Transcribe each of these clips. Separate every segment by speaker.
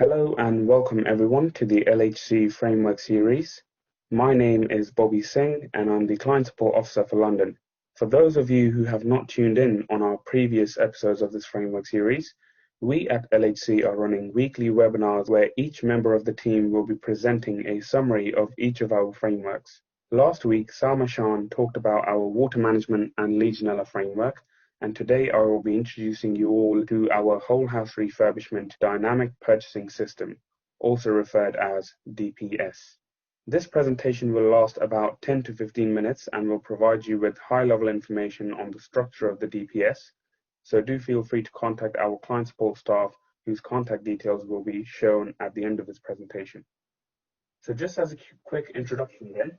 Speaker 1: Hello and welcome everyone to the LHC Framework series. My name is Boby Singh and I'm the Client Support Officer for London. For those of you who have not tuned in on our previous episodes of this framework series, we at LHC are running weekly webinars where each member of the team will be presenting a summary of each of our frameworks. Last week, Salma Shan talked about our water management and Legionella framework, and today I will be introducing you all to our whole house refurbishment dynamic purchasing system, also referred as DPS. This presentation will last about 10 to 15 minutes and will provide you with high-level information on the structure of the DPS, so do feel free to contact our client support staff whose contact details will be shown at the end of this presentation. So just as a quick introduction then,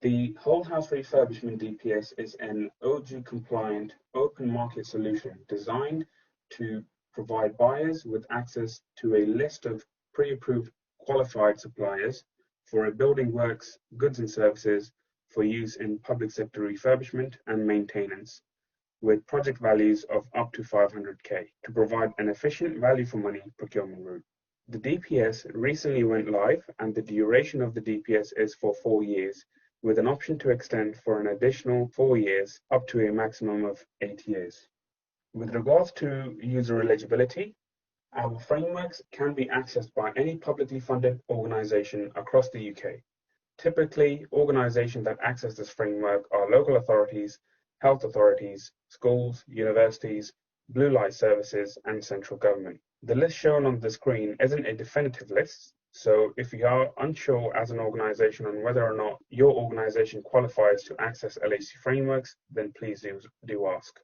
Speaker 1: the whole house refurbishment DPS is an OG-compliant open market solution designed to provide buyers with access to a list of pre-approved qualified suppliers for a building works, goods and services for use in public sector refurbishment and maintenance, with project values of up to 500k to provide an efficient value for money procurement route. The DPS recently went live and the duration of the DPS is for 4 years, with an option to extend for an additional 4 years up to a maximum of 8 years. With regards to user eligibility, our frameworks can be accessed by any publicly funded organisation across the UK. Typically, organisations that access this framework are local authorities, health authorities, schools, universities, blue light services and central government. The list shown on the screen isn't a definitive list, so if you are unsure as an organisation on whether or not your organisation qualifies to access LHC frameworks, then please do ask.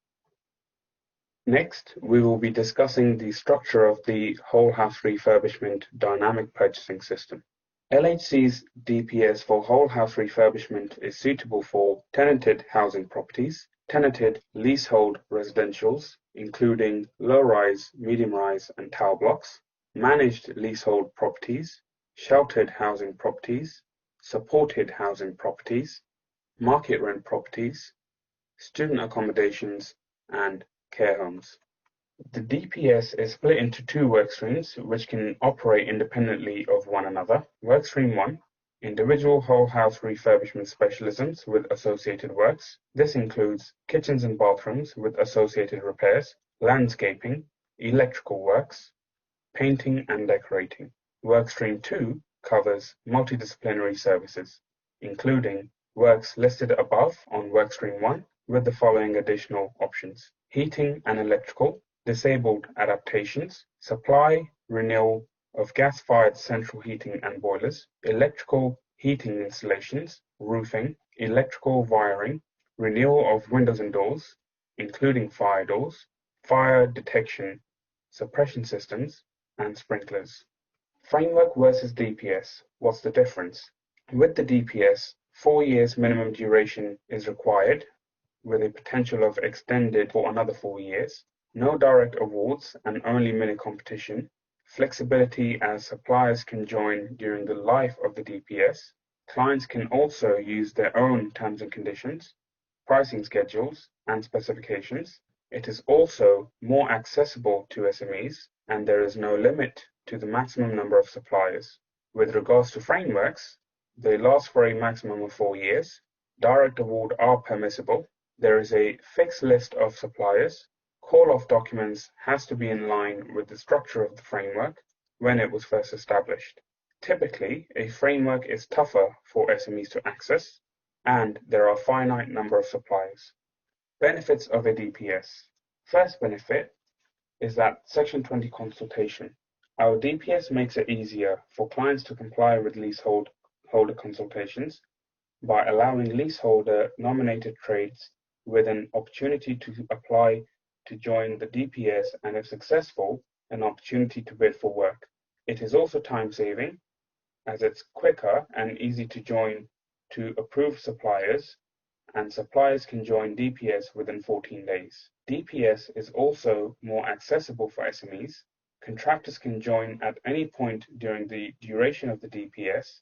Speaker 1: Next, we will be discussing the structure of the whole house refurbishment dynamic purchasing system. LHC's DPS for whole house refurbishment is suitable for tenanted housing properties, tenanted leasehold residentials, including low-rise, medium-rise and tower blocks, managed leasehold properties, sheltered housing properties, supported housing properties, market rent properties, student accommodations, and care homes. The DPS is split into two workstreams which can operate independently of one another. Workstream 1, individual whole house refurbishment specialisms with associated works. This includes kitchens and bathrooms with associated repairs, landscaping, electrical works, painting and decorating. Workstream 2 covers multidisciplinary services, including works listed above on Workstream 1 with the following additional options: heating and electrical, disabled adaptations, supply, renewal of gas-fired central heating and boilers, electrical heating installations, roofing, electrical wiring, renewal of windows and doors, including fire doors, fire detection, suppression systems, and sprinklers. Framework versus DPS. What's the difference? With the DPS, 4 years minimum duration is required, with a potential of extended for another 4 years. No direct awards and only mini competition. Flexibility as suppliers can join during the life of the DPS. Clients can also use their own terms and conditions, pricing schedules, and specifications. It is also more accessible to SMEs, and there is no limit to the maximum number of suppliers. With regards to frameworks, they last for a maximum of 4 years. Direct award are permissible. There is a fixed list of suppliers. Call-off documents has to be in line with the structure of the framework when it was first established. Typically, a framework is tougher for SMEs to access, and there are a finite number of suppliers. Benefits of a DPS. First benefit is that Section 20 consultation. Our DPS makes it easier for clients to comply with leaseholder consultations by allowing leaseholder nominated trades with an opportunity to apply to join the DPS, and if successful, an opportunity to bid for work. It is also time-saving, as it's quicker and easy to join to approved suppliers, and suppliers can join DPS within 14 days. DPS is also more accessible for SMEs. Contractors can join at any point during the duration of the DPS.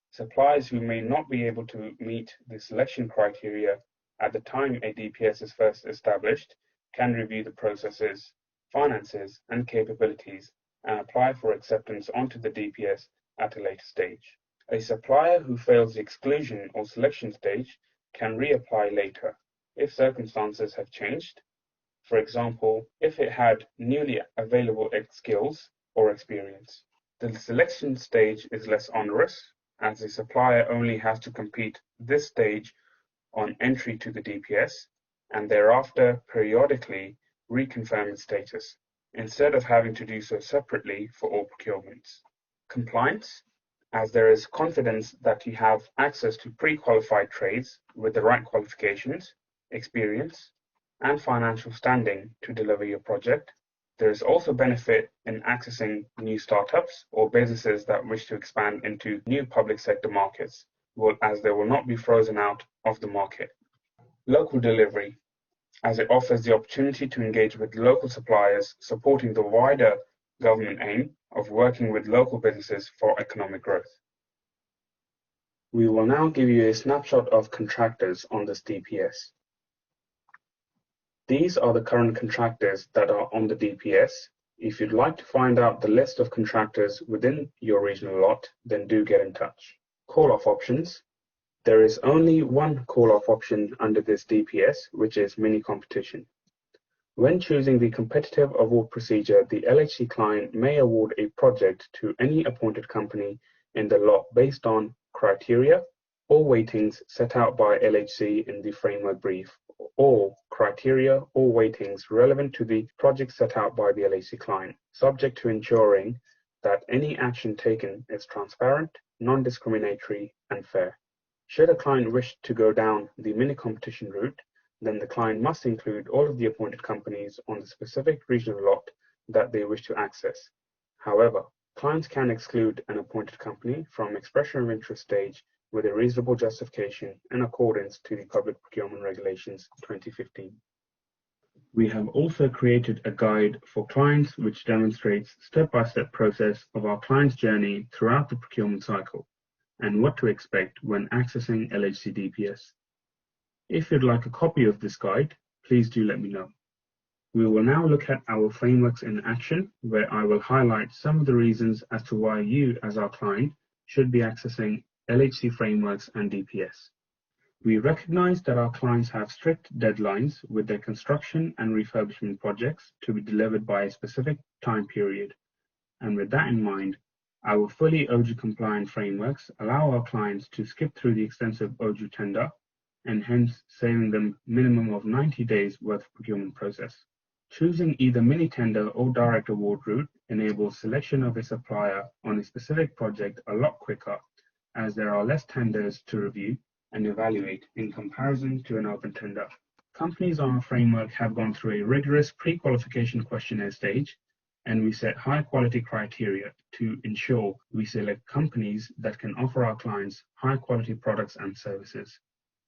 Speaker 1: Suppliers who may not be able to meet the selection criteria at the time a DPS is first established can review the processes, finances, and capabilities and apply for acceptance onto the DPS at a later stage. A supplier who fails the exclusion or selection stage can reapply later if circumstances have changed. For example, if it had newly available skills or experience. The selection stage is less onerous, as the supplier only has to complete this stage on entry to the DPS and thereafter periodically reconfirm its status, instead of having to do so separately for all procurements. Compliance, as there is confidence that you have access to pre-qualified trades with the right qualifications, experience, and financial standing to deliver your project. There is also benefit in accessing new startups or businesses that wish to expand into new public sector markets, as they will not be frozen out of the market. Local delivery, as it offers the opportunity to engage with local suppliers, supporting the wider government aim of working with local businesses for economic growth. We will now give you a snapshot of contractors on this DPS. These are the current contractors that are on the DPS. If you'd like to find out the list of contractors within your regional lot, then do get in touch. Call-off options. There is only one call-off option under this DPS, which is mini competition. When choosing the competitive award procedure, the LHC client may award a project to any appointed company in the lot based on criteria or weightings set out by LHC in the framework brief, or criteria or weightings relevant to the project set out by the LHC client, subject to ensuring that any action taken is transparent, non-discriminatory, and fair. Should a client wish to go down the mini competition route, then the client must include all of the appointed companies on the specific regional lot that they wish to access. However, clients can exclude an appointed company from expression of interest stage with a reasonable justification in accordance to the Public Procurement Regulations 2015. We have also created a guide for clients which demonstrates step-by-step process of our client's journey throughout the procurement cycle and what to expect when accessing LHC DPS. If you'd like a copy of this guide, please do let me know. We will now look at our frameworks in action, where I will highlight some of the reasons as to why you, as our client, should be accessing LHC Frameworks and DPS. We recognize that our clients have strict deadlines with their construction and refurbishment projects to be delivered by a specific time period. And with that in mind, our fully OJU compliant frameworks allow our clients to skip through the extensive OJU tender and hence saving them minimum of 90 days worth of procurement process. Choosing either mini tender or direct award route enables selection of a supplier on a specific project a lot quicker, as there are less tenders to review and evaluate in comparison to an open tender. Companies on our framework have gone through a rigorous pre-qualification questionnaire stage, and we set high-quality criteria to ensure we select companies that can offer our clients high-quality products and services.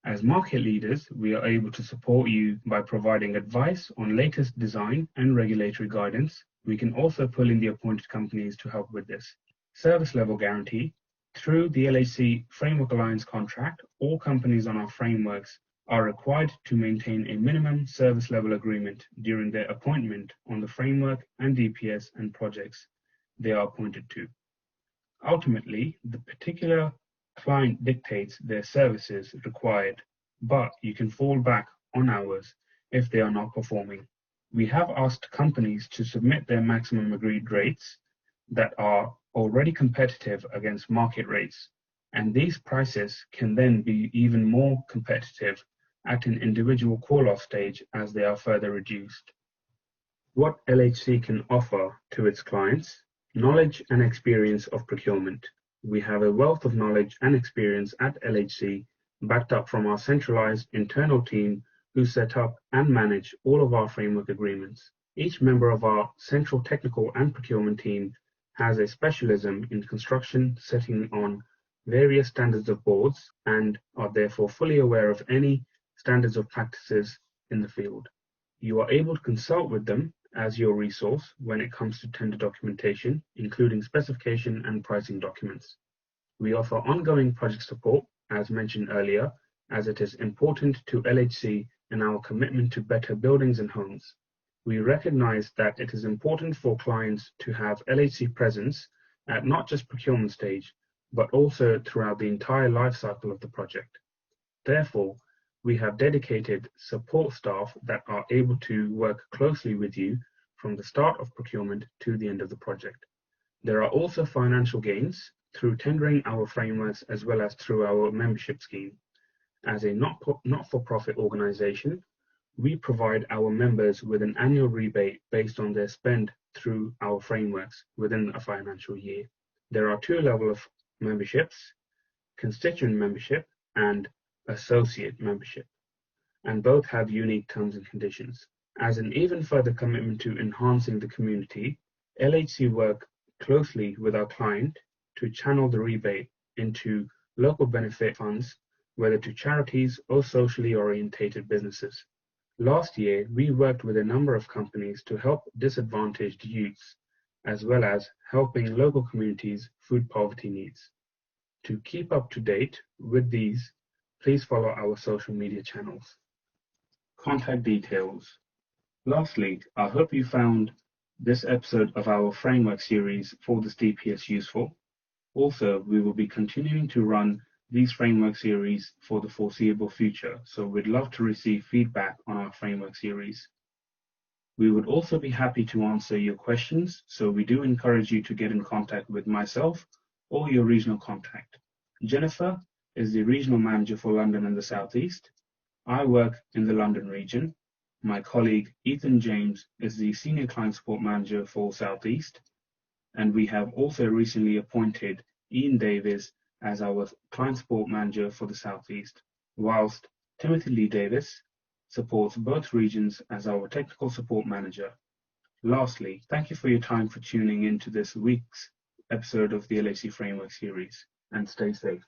Speaker 1: As market leaders, we are able to support you by providing advice on latest design and regulatory guidance. We can also pull in the appointed companies to help with this. Service level guarantee. Through the LHC Framework Alliance contract, all companies on our frameworks are required to maintain a minimum service level agreement during their appointment on the framework and DPS and projects they are appointed to. Ultimately, the particular client dictates their services required, but you can fall back on ours if they are not performing. We have asked companies to submit their maximum agreed rates that are already competitive against market rates, and these prices can then be even more competitive at an individual call-off stage as they are further reduced. What LHC can offer to its clients: knowledge and experience of procurement. We have a wealth of knowledge and experience at LHC, backed up from our centralized internal team who set up and manage all of our framework agreements. Each member of our central technical and procurement team has a specialism in construction, setting on various standards of boards, and are therefore fully aware of any standards of practices in the field. You are able to consult with them as your resource when it comes to tender documentation, including specification and pricing documents. We offer ongoing project support, as mentioned earlier, as it is important to LHC and our commitment to better buildings and homes. We recognize that it is important for clients to have LHC presence at not just procurement stage, but also throughout the entire life cycle of the project. Therefore, we have dedicated support staff that are able to work closely with you from the start of procurement to the end of the project. There are also financial gains through tendering our frameworks as well as through our membership scheme. As a not-for-profit organization, we provide our members with an annual rebate based on their spend through our frameworks within a financial year. There are two levels of memberships: constituent membership and associate membership, and both have unique terms and conditions. As an even further commitment to enhancing the community, LHC work closely with our client to channel the rebate into local benefit funds, whether to charities or socially orientated businesses. Last year, we worked with a number of companies to help disadvantaged youths, as well as helping local communities' food poverty needs. To keep up to date with these, please follow our social media channels. Contact details. Lastly, I hope you found this episode of our framework series for this DPS useful. Also, we will be continuing to run these framework series for the foreseeable future, so we'd love to receive feedback on our framework series. We would also be happy to answer your questions, so we do encourage you to get in contact with myself or your regional contact. Jennifer is the regional manager for London and the South East. I work in the London region. My colleague Ethan James is the senior client support manager for South East, and we have also recently appointed Ian Davis as our client support manager for the South East, whilst Timothy Lee Davis supports both regions as our technical support manager. Lastly, thank you for your time for tuning in to this week's episode of the LHC Framework series, and stay safe.